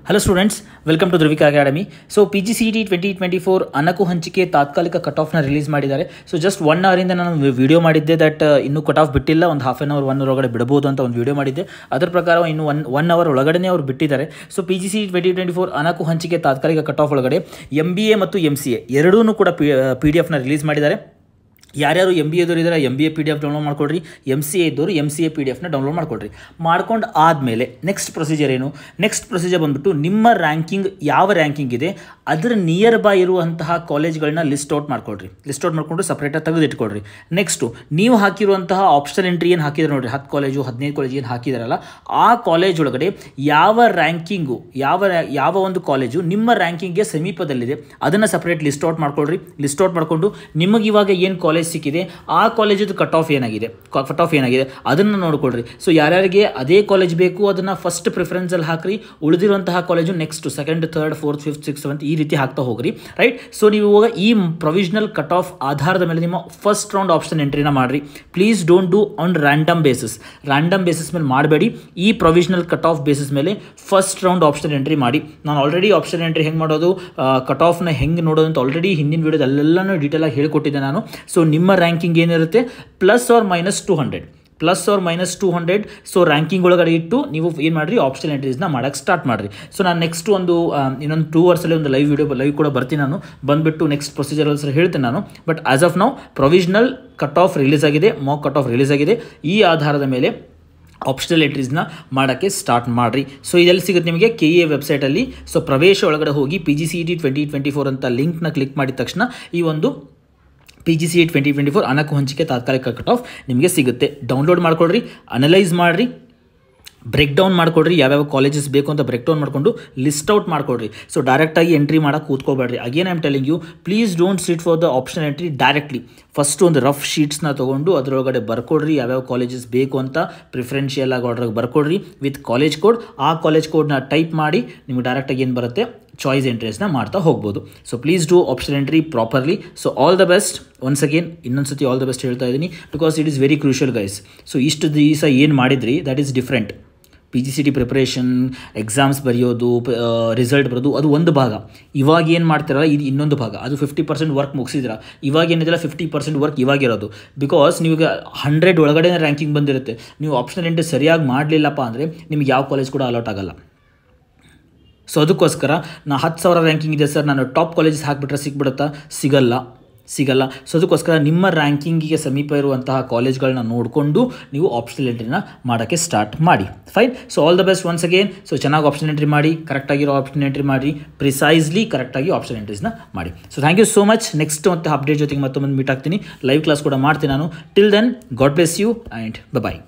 Hello students, welcome to Dhruvika academy. So PGCET 2024 ಅನಕು ಹಂಚಿಕೆ ತಾತ್ಕಾಲಿಕ ಕಟ್ ಆಫ್ನ ರಿಲೀಸ್ ಮಾಡಿದ್ದಾರೆ. ಸೊ ಜಸ್ಟ್ 1 ಅವರಿಂದ ನಾನು ವಿಡಿಯೋ ಮಾಡಿದ್ದೆ ದಟ್ ಇನ್ನೂ ಕಟ್ ಆಫ್ ಬಿಟ್ಟಿಲ್ಲ, ಒಂದು ಹಾಫ್ ಆನ್ ಅವರ್ 1 ಅವರ್ ಒಳಗಡೆ ಬಿಡಬಹುದು ಅಂತ ಒಂದು ವಿಡಿಯೋ ಮಾಡಿದ್ದೆ. ಅದರ ಪ್ರಕಾರ ಇನ್ನು ಒನ್ ಅವರ್ ಒಳಗಡೆ ಅವರು ಬಿಟ್ಟಿದ್ದಾರೆ. ಸೊ PGCET 2024 ಅನಕು ಹಂಚಿಕೆ ತಾತ್ಕಾಲಿಕ ಕಟ್ ಆಫ್ ಒಳಗಡೆ MBA ಮತ್ತು MCA ಎರಡೂ ಕೂಡ PDF ರಿಲೀಸ್ ಮಾಡಿದ್ದಾರೆ. ಯಾರ್ಯಾರು MBA ಇದ್ದವರು ಇದ್ದಾರೆ MBA PDF ಡೌನ್ಲೋಡ್ ಮಾಡ್ಕೊಳ್ರಿ, MCA ಇದ್ದವರು MCA PDFನ ಡೌನ್ಲೋಡ್ ಮಾಡ್ಕೊಳ್ರಿ. ಮಾಡ್ಕೊಂಡು ಆದಮೇಲೆ ನೆಕ್ಸ್ಟ್ ಪ್ರೊಸೀಜರ್ ಏನು? ನೆಕ್ಸ್ಟ್ ಪ್ರೊಸೀಜರ್ ಬಂದುಬಿಟ್ಟು ನಿಮ್ಮ ರ್ಯಾಂಕಿಂಗ್ ಯಾವ ರ್ಯಾಂಕಿಂಗ್ ಇದೆ ಅದರ ನಿಯರ್ ಬೈ ಇರುವಂತಹ ಕಾಲೇಜ್ಗಳನ್ನ ಲಿಸ್ಟ್ ಔಟ್ ಮಾಡ್ಕೊಳ್ರಿ. ಲಿಸ್ಟ್ ಔಟ್ ಮಾಡಿಕೊಂಡು ಸಪ್ರೇಟಾಗಿ ತೆಗೆದಿಟ್ಕೊಳ್ರಿ. ನೆಕ್ಸ್ಟು ನೀವು ಹಾಕಿರುವಂತಹ ಆಪ್ಷನಲ್ ಎಂಟ್ರಿ ಏನು ಹಾಕಿದ್ರೆ ನೋಡಿರಿ, 10 ಕಾಲೇಜು 15 ಕಾಲೇಜು ಏನು ಹಾಕಿದಾರಲ್ಲ, ಆ ಕಾಲೇಜ್ ಒಳಗಡೆ ಯಾವ ರ್ಯಾಂಕಿಂಗು ಯಾವ ಒಂದು ಕಾಲೇಜು ನಿಮ್ಮ ರ್ಯಾಂಕಿಂಗ್ಗೆ ಸಮೀಪದಲ್ಲಿದೆ ಅದನ್ನು ಸಪ್ರೇಟ್ ಲಿಸ್ಟ್ ಔಟ್ ಮಾಡ್ಕೊಳ್ರಿ. ಲಿಸ್ಟ್ ಔಟ್ ಮಾಡಿಕೊಂಡು ನಿಮಗೆ ಇವಾಗ ಏನು ಕಾಲೇಜ್ ಸಿಕ್ಕಿದೆ ಆ ಕಾಲೇಜದು ಕಟ್ ಆಫ್ ಏನಾಗಿದೆ ಅದನ್ನು ನೋಡ್ಕೊಳ್ರಿ. ಸೊ ಯಾರ್ಯಾರಿಗೆ ಅದೇ ಕಾಲೇಜ್ ಬೇಕು ಅದನ್ನು ಫಸ್ಟ್ ಪ್ರಿಫರೆನ್ಸಲ್ಲಿ ಹಾಕ್ರಿ. ಉಳಿದಿರುವಂತಹ college next second, third, fourth, fifth, six, seventh ಈ ರೀತಿ ಹಾಕ್ತಾ ಹೋಗ್ರಿ. ರೈಟ್. ಸೊ ನೀವು ಇವಾಗ ಈ ಪ್ರೊವಿಷನಲ್ ಕಟ್ ಆಫ್ ಆಧಾರದ ಮೇಲೆ ನಿಮ್ಮ ಫಸ್ಟ್ ರೌಂಡ್ ಆಪ್ಷನ್ ಎಂಟ್ರಿನ ಮಾಡಿರಿ. Please don't do on random basis ಮೇಲೆ ಮಾಡಬೇಡಿ. ಈ ಪ್ರೊವಿಷನಲ್ ಕಟ್ ಆಫ್ ಬೇಸಿಸ್ ಮೇಲೆ ಫಸ್ಟ್ ರೌಂಡ್ ಆಪ್ಷನ್ ಎಂಟ್ರಿ ಮಾಡಿ. ನಾನು ಆಲ್ರೆಡಿ ಆಪ್ಷನ್ ಎಂಟ್ರಿ ಹೆಂಗೆ ಮಾಡೋದು, ಕಟ್ ಆಫ್ನ ಹೆಂಗೆ ನೋಡೋದು ಅಂತ ಆಲ್ರೆಡಿ ಹಿಂದಿನ ವೀಡಿಯೋದಲ್ಲೆಲ್ಲನೂ ಡೀಟೇಲಾಗಿ ಹೇಳ್ಕೊಟ್ಟಿದ್ದೆ ನಾನು. ಸೊ ನಿಮ್ಮ ರ್ಯಾಂಕಿಂಗ್ ಏನಿರುತ್ತೆ +or -200. ಸೊ ರ್ಯಾಂಕಿಂಗ್ ಒಳಗಡೆ ಇಟ್ಟು ನೀವು ಏನು ಮಾಡಿರಿ, ಆಪ್ಷನ್ ಎಂಟ್ರೀಸ್ನ ಮಾಡೋಕ್ಕೆ ಸ್ಟಾರ್ಟ್ ಮಾಡಿರಿ. ಸೊ ನಾನು ನೆಕ್ಸ್ಟ್ ಇನ್ನೊಂದು 2 ಅವರ್ಸಲ್ಲಿ ಒಂದು ಲೈವ್ ಕೂಡ ಬರ್ತೀನಿ. ನಾನು ಬಂದುಬಿಟ್ಟು ನೆಕ್ಸ್ಟ್ ಪ್ರೊಸೀಜರ್ ಸರ್ ಹೇಳ್ತೇನೆ ನಾನು. But as of now provisional cut off release ಆಗಿದೆ, ಮಾಕ್ ಕಟ್ ಆಫ್ ರಿಲೀಸ್ ಆಗಿದೆ. ಈ ಆಧಾರದ ಮೇಲೆ ಆಪ್ಷನಲ್ ಎಂಟ್ರೀಸ್ನ ಮಾಡೋಕ್ಕೆ ಸ್ಟಾರ್ಟ್ ಮಾಡಿರಿ. ಸೊ ಇದೆಲ್ಲಿ ಸಿಗುತ್ತೆ ನಿಮಗೆ KEA ವೆಬ್ಸೈಟಲ್ಲಿ. ಸೊ ಪ್ರವೇಶ ಒಳಗಡೆ ಹೋಗಿ PGCET 2024 ಅಂತ ಲಿಂಕ್ನ ಕ್ಲಿಕ್ ಮಾಡಿದ ತಕ್ಷಣ ಈ ಒಂದು PGCET 2024 ಅನಕು ಹಂಚಿಕೆ ತಾತ್ಕಾಲಿಕ ಕಟ್ ಆಫ್ ನಿಮಗೆ ಸಿಗುತ್ತೆ. ಡೌನ್ಲೋಡ್ ಮಾಡ್ಕೊಳ್ರಿ, ಅನಲೈಸ್ ಮಾಡಿರಿ, ಬ್ರೇಕ್ ಡೌನ್ ಮಾಡ್ಕೊಳ್ರಿ. ಯಾವ್ಯಾವ ಕಾಲೇಜಸ್ ಬೇಕು ಅಂತ ಬ್ರೇಕ್ ಡೌನ್ ಮಾಡಿಕೊಂಡು ಲಿಸ್ಟ್ ಔಟ್ ಮಾಡ್ಕೊಳ್ರಿ. ಸೊ ಡೈರೆಕ್ಟಾಗಿ ಎಂಟ್ರಿ ಮಾಡೋಕ್ಕೆ ಕೂತ್ಕೋಬೇಡ್ರಿ. Again I am telling you, please don't sit for the option entry directly. First ಒಂದು ರಫ್ ಶೀಟ್ಸ್ನ ತೊಗೊಂಡು ಅದರೊಳಗಡೆ ಬರ್ಕೊಡ್ರಿ. ಯಾವ್ಯಾವ ಕಾಲೇಜಸ್ ಬೇಕು ಅಂತ ಪ್ರಿಫರೆನ್ಷಿಯಲ್ ಆಗಿ ಆರ್ಡ್ರಿಗೆ ಬರ್ಕೊಡ್ರಿ ವಿತ್ ಕಾಲೇಜ್ ಕೋಡ್. ಆ ಕಾಲೇಜ್ ಕೋಡ್ನ ಟೈಪ್ ಮಾಡಿ ನಿಮ್ಗೆ ಡೈರೆಕ್ಟಾಗಿ ಏನು ಬರುತ್ತೆ ಚಾಯ್ಸ್ ಎಂಟ್ರೀಸ್ನ ಮಾಡ್ತಾ ಹೋಗ್ಬೋದು. So please do option entry properly. So all the best. Once again ಇನ್ನೊಂದು ಸತಿ ಆಲ್ ದ ಬೆಸ್ಟ್ ಹೇಳ್ತಾ ಇದ್ದೀನಿ, because it is very crucial guys. So ಇಷ್ಟು ದಿವಸ ಏನು ಮಾಡಿದ್ರಿ that is different. PGCET preparation, exams ಬರೆಯೋದು, ರಿಸಲ್ಟ್ ಬರೋದು ಅದು ಒಂದು ಭಾಗ. ಇವಾಗ ಏನು ಮಾಡ್ತಿರಲ್ಲ ಇದು ಇನ್ನೊಂದು ಭಾಗ. ಅದು 50% ವರ್ಕ್ ಮುಗಿಸಿದ್ರ. ಇವಾಗ ಏನಿದೆಲ್ಲ 50% ವರ್ಕ್ ಇವಾಗಿರೋದು. ಬಿಕಾಸ್ ನೀವು 100 ಒಳಗಡೆ ರ್ಯಾಂಕಿಂಗ್ ಬಂದಿರುತ್ತೆ. ನೀವು ಆಪ್ಷನಲ್ ಎಂಟ್ರಿ ಸರಿಯಾಗಿ ಮಾಡಲಿಲ್ಲಪ್ಪ ಅಂದರೆ ನಿಮ್ಗೆ ಯಾವ ಕಾಲೇಜ್ ಕೂಡ ಅಲಾಟ್ ಆಗಲ್ಲ. ಸೊ ಅದಕ್ಕೋಸ್ಕರ 10,000 ರ್ಯಾಂಕಿಂಗ್ ಇದೆ ಸರ್, ನಾನು ಟಾಪ್ ಕಾಲೇಜಸ್ ಹಾಕಿಬಿಟ್ರೆ ಸಿಗಲ್ಲ. ಸೊ ಅದಕ್ಕೋಸ್ಕರ ನಿಮ್ಮ ರ್ಯಾಂಕಿಂಗಿಗೆ ಸಮೀಪ ಇರುವಂತಹ ಕಾಲೇಜ್ಗಳನ್ನ ನೋಡಿಕೊಂಡು ನೀವು ಆಪ್ಷನಲ್ ಎಂಟ್ರಿನ ಮಾಡೋಕ್ಕೆ ಸ್ಟಾರ್ಟ್ ಮಾಡಿ. Fine. So all the best once again. So ಚೆನ್ನಾಗಿ ಆಪ್ಷನ್ ಎಂಟ್ರಿ ಮಾಡಿ, ಕರೆಕ್ಟಾಗಿರೋ ಆಪ್ಷನ್ ಎಂಟ್ರಿ ಮಾಡಿ, ಪ್ರಿಸೈಸ್ಲಿ ಕರೆಕ್ಟಾಗಿ ಆಪ್ಷನ್ ಎಂಟ್ರೀಸ್ನ ಮಾಡಿ. So thank you so much. Next ಮತ್ತೆ ಅಪ್ಡೇಟ್ ಜೊತೆಗೆ ಮತ್ತೊಮ್ಮೆ ಮೀಟ್ ಆಗ್ತೀನಿ. ಲೈವ್ ಕ್ಲಾಸ್ ಕೂಡ ಮಾಡ್ತೀನಿ ನಾನು. Till then God bless you and bye.